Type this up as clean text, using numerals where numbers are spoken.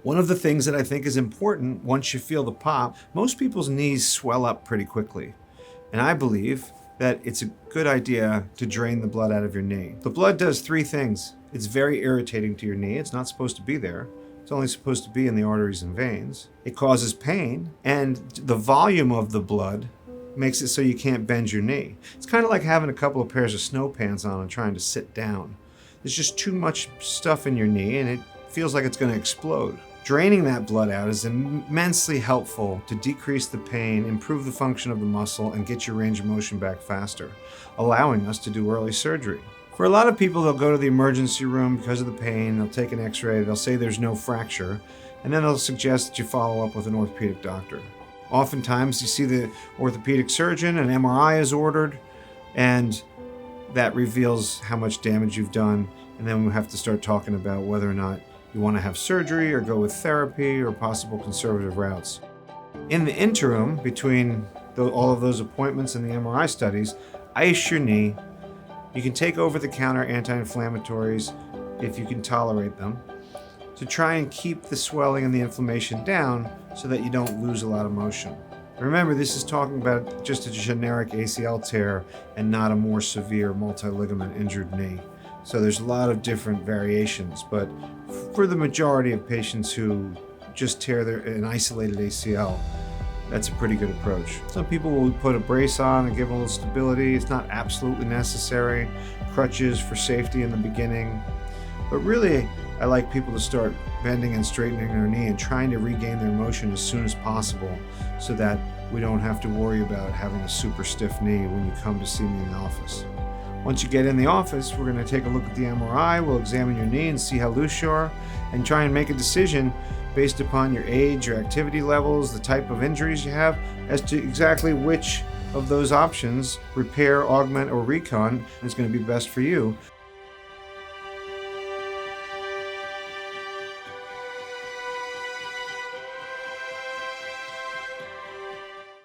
One of the things that I think is important once you feel the pop, most people's knees swell up pretty quickly. And I believe that it's a good idea to drain the blood out of your knee. The blood does three things. It's very irritating to your knee. It's not supposed to be there. It's only supposed to be in the arteries and veins. It causes pain, and the volume of the blood makes it so you can't bend your knee. It's kind of like having a couple of pairs of snow pants on and trying to sit down. There's just too much stuff in your knee and it feels like it's going to explode. Draining that blood out is immensely helpful to decrease the pain, improve the function of the muscle, and get your range of motion back faster, allowing us to do early surgery. For a lot of people, they'll go to the emergency room because of the pain, they'll take an x-ray, they'll say there's no fracture, and then they'll suggest that you follow up with an orthopedic doctor. Oftentimes, you see the orthopedic surgeon, an MRI is ordered, and that reveals how much damage you've done, and then we have to start talking about whether or not you want to have surgery or go with therapy or possible conservative routes. In the interim, between all of those appointments and the MRI studies, ice your knee. You can take over-the-counter anti-inflammatories if you can tolerate them to try and keep the swelling and the inflammation down so that you don't lose a lot of motion. Remember, this is talking about just a generic ACL tear and not a more severe multi-ligament injured knee. So there's a lot of different variations, but for the majority of patients who just tear an isolated ACL, that's a pretty good approach. Some people will put a brace on and give a little stability. It's not absolutely necessary. Crutches for safety in the beginning. But really, I like people to start bending and straightening their knee and trying to regain their motion as soon as possible so that we don't have to worry about having a super stiff knee when you come to see me in the office. Once you get in the office, we're going to take a look at the MRI, we'll examine your knee and see how loose you are, and try and make a decision based upon your age, your activity levels, the type of injuries you have, as to exactly which of those options, repair, augment, or recon, is going to be best for you.